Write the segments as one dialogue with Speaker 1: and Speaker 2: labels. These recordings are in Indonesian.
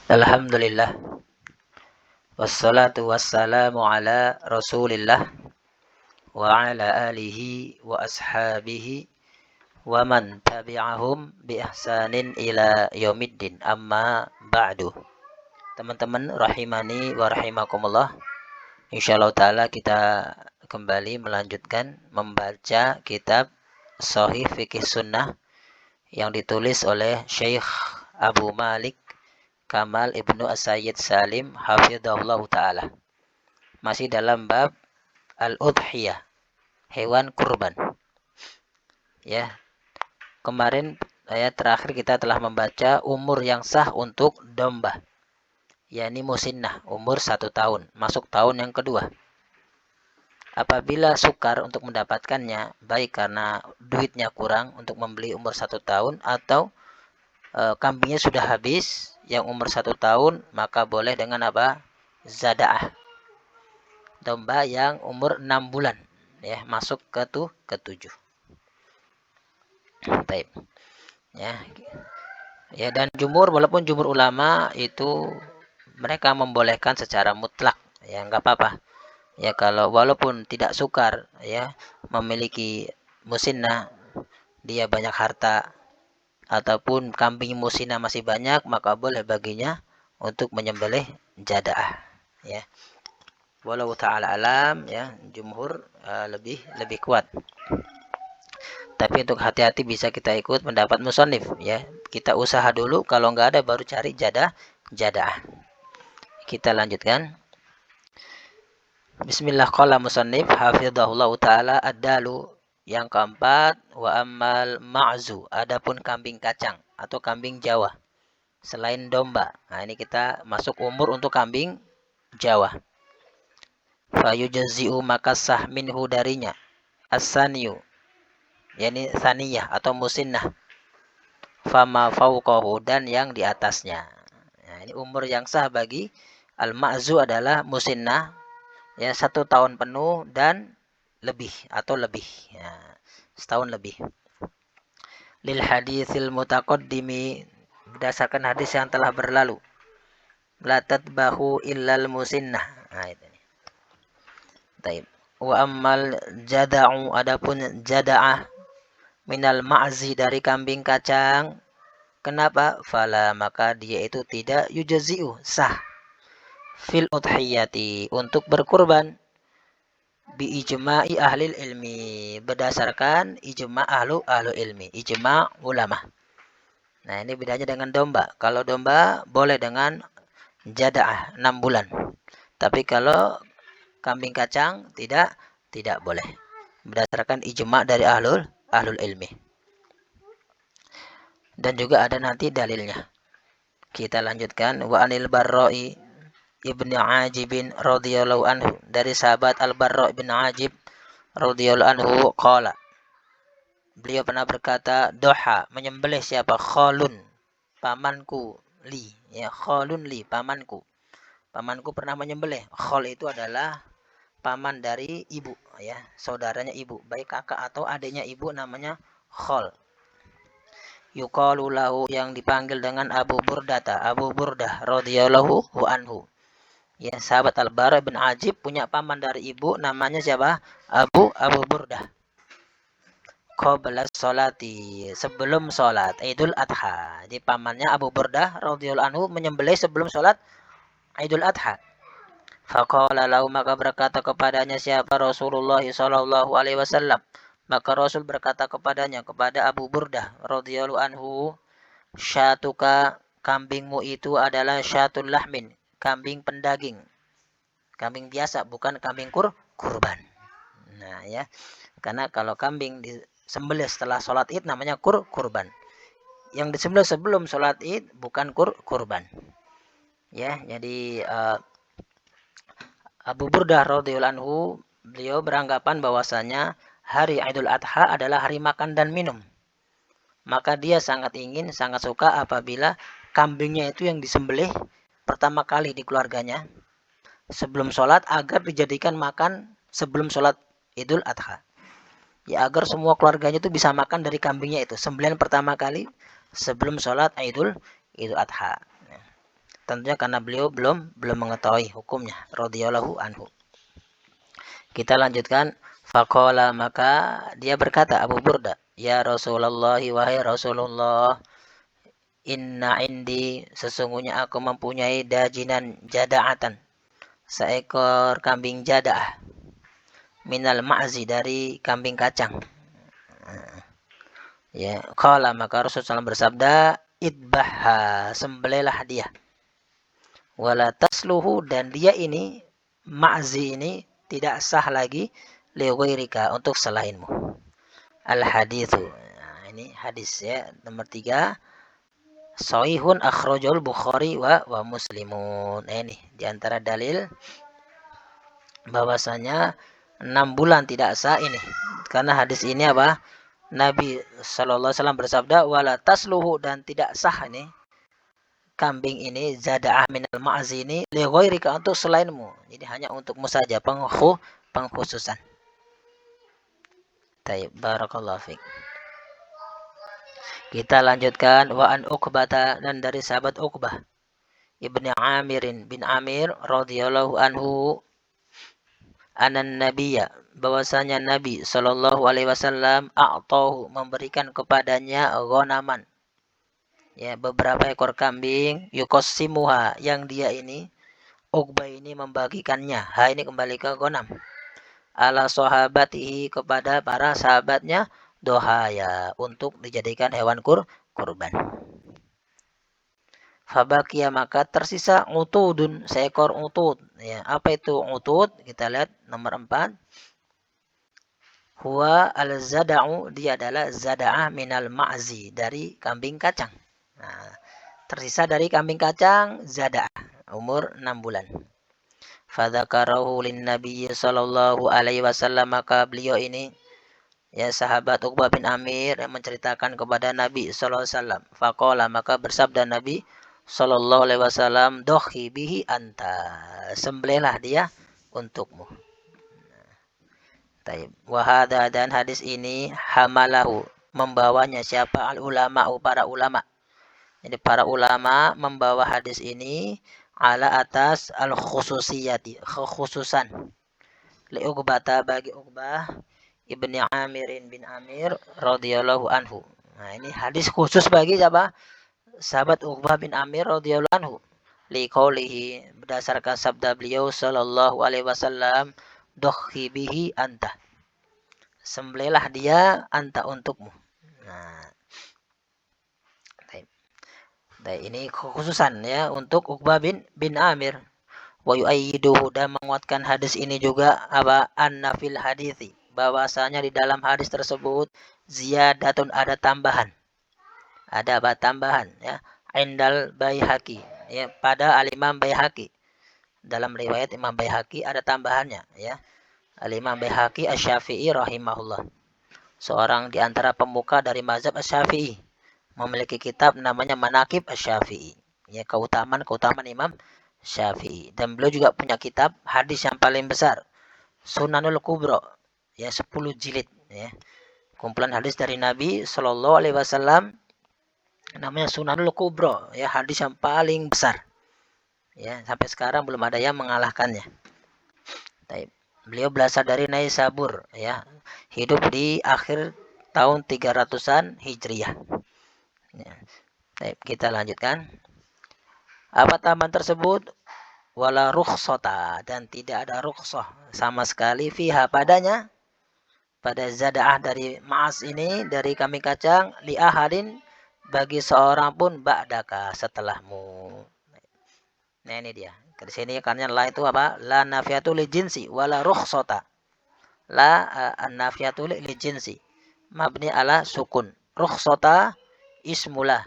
Speaker 1: Alhamdulillah, wassalatu wassalamu ala rasulillah wa ala alihi wa ashabihi wa man tabi'ahum bi ihsanin ila yaumiddin, amma ba'du. Teman-teman rahimani wa rahimakumullah, insyaallah ta'ala kita kembali melanjutkan membaca kitab Shahih Fiqih Sunnah yang ditulis oleh Syekh Abu Malik Kamal Ibnu As-Sayyid Salim hafizahullah ta'ala. Masih dalam bab al-udhiyah, hewan kurban. Ya, kemarin terakhir kita telah membaca umur yang sah untuk domba, yakni musinnah, umur 1 tahun, masuk tahun yang kedua. Apabila sukar untuk mendapatkannya, baik karena duitnya kurang untuk membeli umur 1 tahun atau kambingnya sudah habis yang umur 1 tahun, maka boleh dengan apa? Zada'ah, domba yang umur 6 bulan, ya, masuk ke 7. Baik. Ya, dan jumhur, walaupun jumhur ulama itu mereka membolehkan secara mutlak, ya nggak apa-apa. Ya kalau walaupun tidak sukar ya memiliki musinnah, dia banyak harta ataupun kambing musinnah masih banyak, maka boleh baginya untuk menyembelih jadaah, ya. Walau ta'ala alam, ya, jumhur lebih kuat. Tapi untuk hati-hati bisa kita ikut pendapat musannif, ya. Kita usaha dulu, kalau nggak ada baru cari jadaah. Kita lanjutkan. Bismillah, qala musannif hafizahullah ta'ala ad-dalu, yang keempat, wa ammal ma'zu, adapun kambing kacang atau kambing Jawa selain domba. Nah, ini kita masuk umur untuk kambing Jawa. Fa yujzi'u, maka sah minhu darinya as-saniyu, yakni saniyah atau musinnah, fama fauqahu, dan yang di atasnya. Nah, ini umur yang sah bagi al-ma'zu adalah musinnah, ya, 1 tahun penuh dan lebih atau lebih, ya, setahun lebih. Lil haditsil mutaqaddimi, berdasarkan hadis yang telah berlalu, la tatbahu illal musinnah. Nah, itu nih. Taib. Wa ammal jada'u, adapun jada'ah minal ma'zi, dari kambing kacang, kenapa? Fala, maka dia itu tidak yujzi'u, sah, fil udhiyati, untuk berkurban, bi ijma'i ahlil ilmi, berdasarkan ijma' ahlu ilmi, ijma' ulama. Nah, ini bedanya dengan domba. Kalau domba boleh dengan jada'ah 6 bulan. Tapi kalau kambing kacang tidak boleh. Berdasarkan ijma' dari ahlul ilmi. Dan juga ada nanti dalilnya. Kita lanjutkan. Wa anil Barra'i ibni Ajibin radhiyallahu anhu, dari sahabat Al-Barra' bin Ajib radhiyallahu anhu, qala, beliau pernah berkata, doha, menyembelih siapa? Khalun, pamanku, li, ya, khalun li, pamanku pernah menyembelih. Khal itu adalah paman dari ibu, ya, saudaranya ibu, baik kakak atau adiknya ibu, namanya khal. Yuqalu lahu, yang dipanggil dengan Abu Burdah radhiyallahu anhu. Ya, sahabat Al-Bara bin Ajib punya paman dari ibu, namanya siapa? Abu Burdah. Qabla sholati, sebelum sholat Idul Adha. Jadi pamannya Abu Burdah radhiyallahu anhu menyembelih sebelum sholat Idul Adha. Faqala lahu, maka berkata kepadanya siapa? Rasulullah sallallahu alaihi wasallam. Maka Rasul berkata kepadanya, kepada Abu Burdah radhiyallahu anhu, syatuka, kambingmu itu adalah syatul lahmin, kambing pendaging, kambing biasa, bukan kambing kurban. Nah, ya, karena kalau kambing disembelih setelah sholat id namanya kurban. Yang disembelih sebelum sholat id bukan kurban. Ya, jadi Abu Burdah radhiyallahu anhu, beliau beranggapan bahwasanya hari Idul Adha adalah hari makan dan minum. Maka dia sangat ingin, sangat suka apabila kambingnya itu yang disembelih pertama kali di keluarganya sebelum sholat, agar dijadikan makan sebelum sholat Idul Adha. Ya, agar semua keluarganya itu bisa makan dari kambingnya itu, sembelihan pertama kali sebelum sholat Idul Adha. Tentunya karena beliau belum mengetahui hukumnya radhiyallahu anhu. Kita lanjutkan. Faqala, maka dia berkata, Abu Burda, ya Rasulullah, wahai Rasulullah, inna indi, sesungguhnya aku mempunyai dajinan jada'atan, seekor kambing jada'ah, minal ma'zi, dari kambing kacang. Ya, qala, maka Rasulullah SAW bersabda, idbahha, sembelihlah dia. Wala tasluhu, dan dia ini, ma'zi ini, tidak sah lagi liwirika, untuk selainmu. Al-hadithu. Nah, ini hadis ya. Nomor 3. Sahihun akhrajul Bukhari wa Muslimun. Nah, ini diantara dalil bahwasanya 6 bulan tidak sah ini. Karena hadis ini apa? Nabi sallallahu alaihi wasallam bersabda, wala tasluhu, dan tidak sah ini kambing ini zada'ah minal ma'zi ini li ghairika, untuk selainmu. Jadi hanya untukmu saja, pengkhususan. Baik, barakallahu fiik. Kita lanjutkan. Wa an Uqbata, dan dari sahabat Uqbah ibni Amirin bin Amir radhiyallahu anhu, anan nabiyya, bahwasanya Nabi sallallahu alaihi wasallam a'tahu, memberikan kepadanya ghanaman, ya, beberapa ekor kambing, yuqassimuha, yang dia ini Uqbah ini membagikannya. Ini kembali ke ghanam. Ala sahabatihi, kepada para sahabatnya, dohaya, untuk dijadikan hewan kurban. Fabakia, maka tersisa utudun, seekor utud. Ya, apa itu utud? Kita lihat nomor 4. Huwa al-zada'u, dia adalah zada'ah minal ma'zi, dari kambing kacang. Nah, tersisa dari kambing kacang zada'ah, umur 6 bulan. Fadzakarahu lin Nabi sallallahu alaihi wasallam, maka beliau ini, ya, sahabat Uqbah bin Amir, yang menceritakan kepada Nabi sallallahu alaihi wasallam. Faqala, maka bersabda Nabi sallallahu alaihi wasallam, dohi bihi anta, sembelihlah dia untukmu. Taib. Wahada, dan hadis ini, hamalahu, membawanya siapa? Al ulama, para ulama. Jadi para ulama membawa hadis ini ala atas al khususiyati, kekhususan. Li Uqbata, bagi Uqbah ibni Amirin bin Amir radhiyallahu anhu. Nah, ini hadis khusus bagi siapa? Sahabat Uqbah bin Amir radhiyallahu anhu. Li qaulihi, berdasarkan sabda beliau sallallahu alaihi wasallam, dohi bihi anta, sembelihlah dia anta, untukmu. Nah, ini kekhususan, ya, untuk Uqbah bin Amir. Wa yu'ayyiduhu, dan menguatkan hadis ini juga apa? Anna fil hadithi, bahwasanya di dalam hadis tersebut ziyadatun, ada tambahan. Ada apa? Tambahan, ya. Indal Baihaqi, ya, pada al-Imam Baihaqi. Dalam riwayat Imam Baihaqi ada tambahannya, ya. Al-Imam Baihaqi Asy-Syafi'i rahimahullah, seorang di antara pemuka dari mazhab Asy-Syafi'i, memiliki kitab namanya Manaqib Asy-Syafi'i, ya, keutamaan Imam Syafi'i. Dan beliau juga punya kitab hadis yang paling besar, Sunanul Kubra, ya, 10 jilid, ya, kumpulan hadis dari Nabi sallallahu alaihi wasallam, namanya Sunanul Kubra, ya, hadis yang paling besar, ya, sampai sekarang belum ada yang mengalahkannya. Beliau berasal dari Naisabur, ya, hidup di akhir tahun 300-an Hijriah. Ya. Kita lanjutkan. Apa tambahan tersebut? Wala rukhsata, dan tidak ada rukhsah sama sekali fiha, padanya, pada zada'ah dari ma'as ini, dari kambing kacang, li ahadin, bagi seorang pun ba'daka, setelahmu. Nah, ini dia. Di sini karena la itu apa? La nafiyatu li jinsi wala rukhsata. La an-nafiyatu li jinsi, mabni ala sukun. Rukhsata ismullah,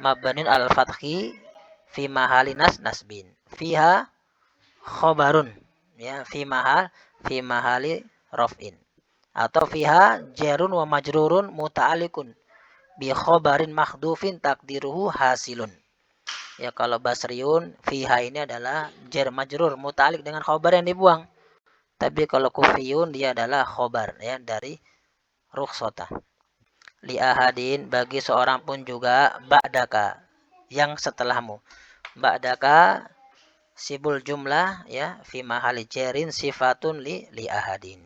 Speaker 1: mabnin al fathi fi mahali nasbin. Fiha khobarun, ya, fi mahali raf'in. Atau fiha jarun wa majrurun muta'alliqun bi khobarin makhdufin takdiruhu hasilun. Ya, kalau basriun, fiha ini adalah jar majrur muta'alliq dengan khobar yang dibuang. Tapi kalau kufiyun, dia adalah khobar, ya, dari rukhsata. Li ahadin, bagi seorang pun juga ba'daka, yang setelahmu. ba'daka sibul jumlah ya fi mahali jarin sifatun li ahadin.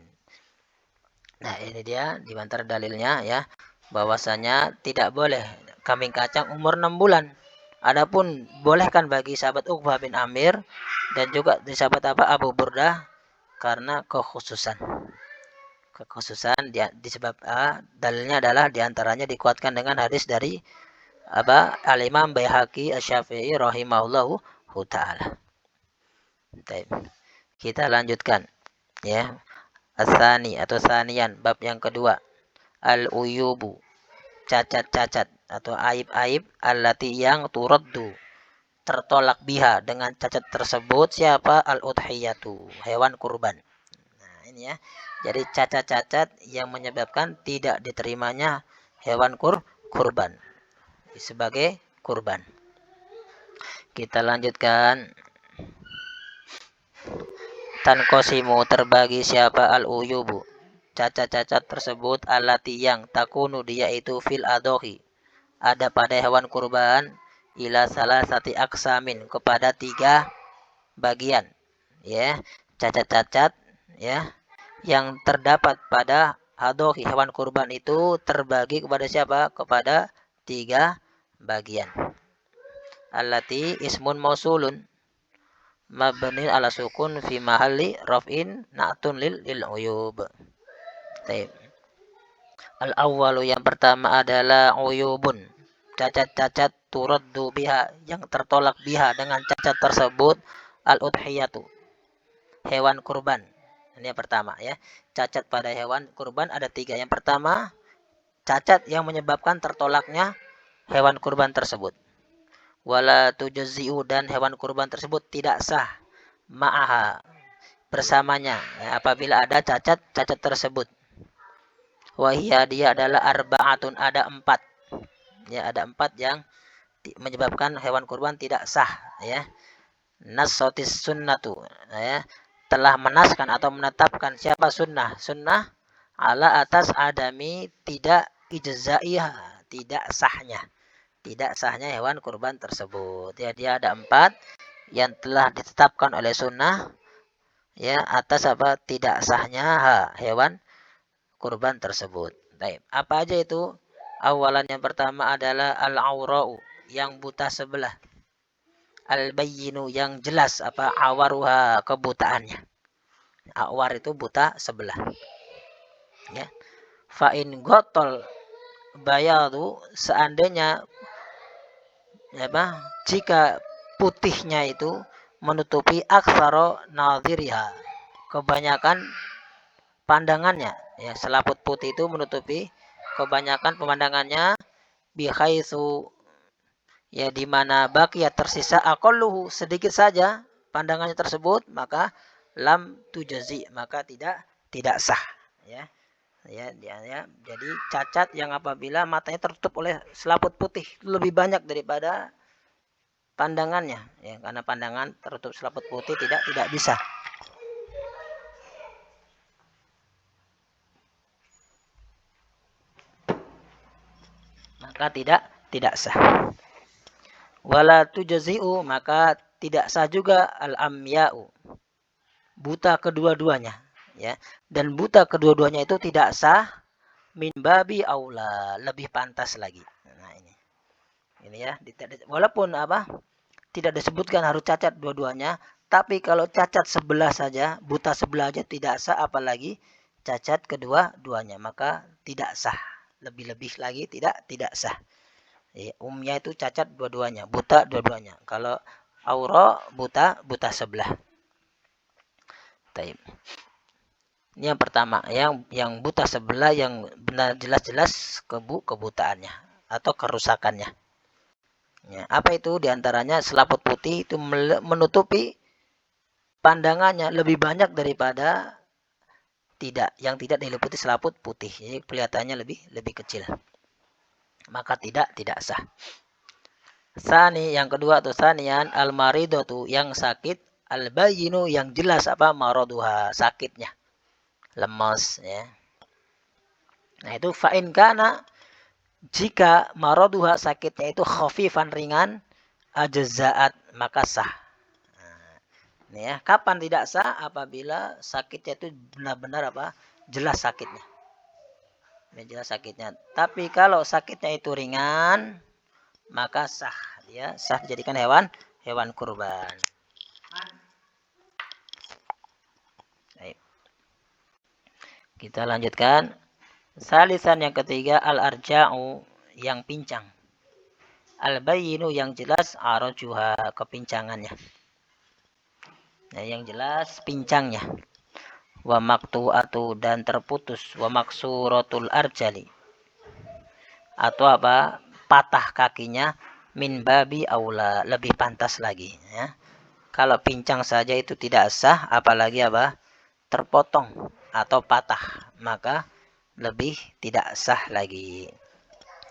Speaker 1: Nah, ini dia di antara dalilnya ya bahwasanya tidak boleh kambing kacang umur 6 bulan. Adapun bolehkan bagi sahabat Uqbah bin Amir dan juga di sahabat apa Abu Burdah karena kekhususan. Kekhususan disebab dalilnya adalah diantaranya dikuatkan dengan hadis dari Al-Imam Baihaqi Asy-Syafi'i rahimahullahu taala. Kita lanjutkan ya. Asani atau sanian bab yang kedua. Al-uyubu, cacat-cacat atau aib-aib allati yang turaddu, tertolak biha dengan cacat tersebut siapa? Al-udhiyatu, hewan kurban. Nah, ini ya. Jadi cacat-cacat yang menyebabkan tidak diterimanya hewan kurban sebagai kurban. Kita lanjutkan. Tankosimu terbagi siapa al-uyubu, cacat-cacat tersebut alati yang takunu dia itu fil adohi, ada pada hewan kurban, ila salah sati aksamin, kepada 3 bagian ya. Cacat-cacat ya yang terdapat pada adohi hewan kurban itu terbagi kepada siapa? Kepada 3 bagian. Allati ismun mausulun mabni ala sukun fi mahalli raf'in na'tun lil uyub. Taib. Al-awwalu yang pertama adalah uyubun, cacat-cacat turaddu biha yang tertolak biha dengan cacat tersebut al-udhiyatu, hewan kurban. Ini yang pertama ya. Cacat pada hewan kurban ada 3. Yang pertama, cacat yang menyebabkan tertolaknya hewan kurban tersebut. Wala tujzi'u, dan hewan kurban tersebut tidak sah ma'aha, bersamanya ya, apabila ada cacat tersebut. Wahia, dia adalah arba'atun, ada 4 ya, ada 4 yang menyebabkan hewan kurban tidak sah ya. Nasotis sunnatu ya, telah menaskan atau menetapkan siapa sunnah ala atas adami tidak ijza'iyah, tidak sahnya hewan kurban tersebut ya. Dia ada 4 yang telah ditetapkan oleh sunnah ya atas tidak sahnya hewan kurban tersebut. Baik, apa aja itu? Awalan yang pertama adalah al-aura'u, yang buta sebelah. Al-bayyinu, yang jelas awaruha, kebutaannya. Awar itu buta sebelah. Ya. Fa'in gotol bayadu, seandainya jika putihnya itu menutupi aksaro nadhiriha, kebanyakan pandangannya ya, selaput putih itu menutupi kebanyakan pemandangannya, bihaitsu ya, di mana baqiya tersisa aqalluhu, sedikit saja pandangannya tersebut, maka lam tujzi, maka tidak sah ya. Jadi cacat yang apabila matanya tertutup oleh selaput putih lebih banyak daripada pandangannya ya, karena pandangan tertutup selaput putih tidak bisa. Maka tidak sah. Wala tujzi'u, maka tidak sah juga al-amya'u, buta kedua-duanya ya. Dan buta kedua-duanya itu tidak sah min babi aula, lebih pantas lagi. Nah, ini ya, walaupun tidak disebutkan harus cacat dua-duanya, tapi kalau cacat sebelah saja, buta sebelah aja tidak sah, apalagi cacat kedua-duanya, maka tidak sah. Lebih-lebih lagi tidak sah. Ya, umnya itu cacat dua-duanya, buta dua-duanya. Kalau aura buta sebelah. Taib. Ini yang pertama, yang buta sebelah yang benar jelas-jelas kebutaannya atau kerusakannya. Ya, apa itu? Diantaranya selaput putih itu menutupi pandangannya lebih banyak daripada yang tidak diliputi selaput putih. Jadi kelihatannya lebih kecil. Maka tidak sah. Sani, yang kedua atau sanian, al-maridatu, yang sakit, al-bayyinu, yang jelas maraduha, sakitnya. Lemas ya. Nah, itu fa'in kana, jika maraduha, sakitnya itu khafifan, ringan, ajza'at maka sah. Nah, ini ya, kapan tidak sah? Apabila sakitnya itu benar-benar jelas sakitnya. Ini jelas sakitnya. Tapi kalau sakitnya itu ringan, maka sah. Dia sah dijadikan hewan kurban. Baik. Kita lanjutkan. Salisan yang ketiga al-arja'u yang pincang. Al-bayyinu yang jelas arajuha kepincangannya. Nah, yang jelas pincangnya. Wa maqtu'atu dan terputus. Wa maksuratul arjali. Atau patah kakinya min babi aula, lebih pantas lagi ya. Kalau pincang saja itu tidak sah, apalagi terpotong atau patah, maka lebih tidak sah lagi.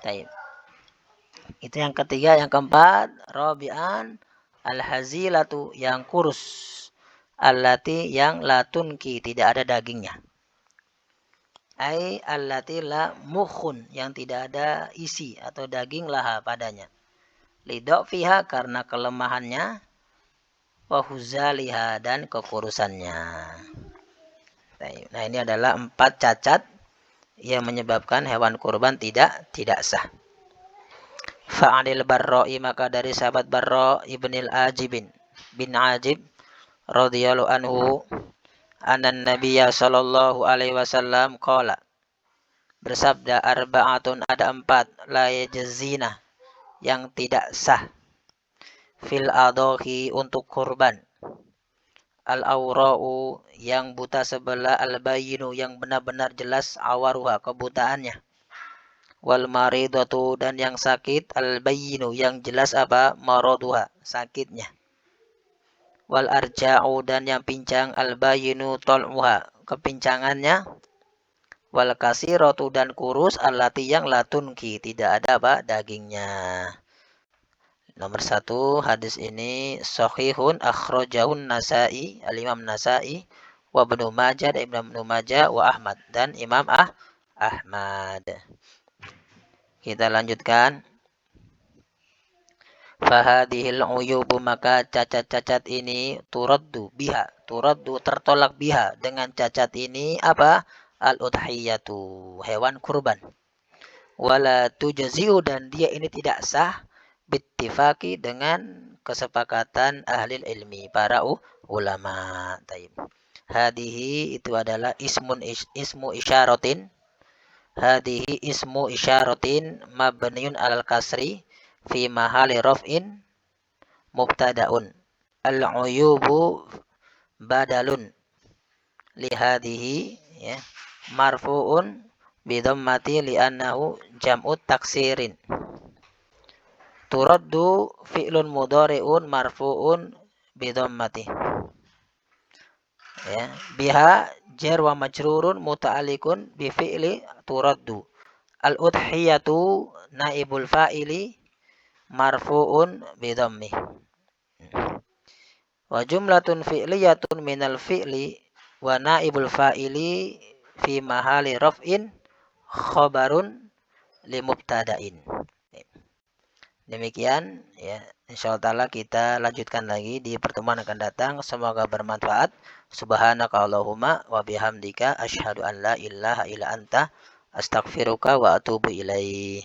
Speaker 1: Baik. Itu yang ketiga. Yang keempat, rabi'an al-hazilatu yang kurus, allati yang latunki tidak ada dagingnya. Ai allati la mukhun yang tidak ada isi atau daging laha padanya. Lidok fiha karena kelemahannya, wahuzaliha dan kekurusannya. Nah, ini adalah 4 cacat yang menyebabkan hewan kurban tidak sah. Fa'anil Barra'i maka dari sahabat Barra' ibnil Ajibin bin Ajib radhiyallahu anhu anan Nabiyya sallallahu alaihi wasallam qala bersabda arba'atun ada 4 la yajzina yang tidak sah fil adhahi untuk kurban. Al-awra'u yang buta sebelah, al-bayinu yang benar-benar jelas awaruha kebutaannya. Wal maridatu dan yang sakit, al-bayinu yang jelas maraduha sakitnya. Wal arja'u dan yang pincang, al-bayinu tol'uha kepincangannya. Wal kasiratu dan kurus, allati yang latunki tidak ada dagingnya. Nomor 1, hadis ini sahihun akhrajahun Nasa'i, al-Imam Nasa'i, wa Ibnu Majah dan Ibnu Majah, wa Ahmad dan Imam Ahmad. Kita lanjutkan. Fahadihil uyubu maka cacat-cacat ini turaddu tertolak biha dengan cacat ini al-udhiyatu hewan kurban. Wala tujzi'u dan dia ini tidak sah bittifaqi dengan kesepakatan ahli ilmi para ulama. Taib. Hadihi itu adalah ismu isyaratin. Hadihi ismu isyaratin mabniun alal kasri fi mahali raf'in mubtada'un. Al-uyubu badalun li hadihi ya, marfu'un bidhammati li'annahu jam'ut taksirin. Turaddu fi'lun mudhari'un marfu'un bidhammati. Ya, biha jar wa majrurun muta'alliqun bi fi'li turaddu. Al-udhiyatu naibul fa'ili marfu'un bidhammi. Wa jumlatun fi'liyatun minal fi'li wa naibul fa'ili fi mahali raf'in khabarun li mubtada'in. Demikian ya, insyaallah kita lanjutkan lagi di pertemuan akan datang. Semoga bermanfaat. Subhanaka Allahumma wa bihamdika asyhadu an la ilaha illa anta astaghfiruka wa atubu ilaih.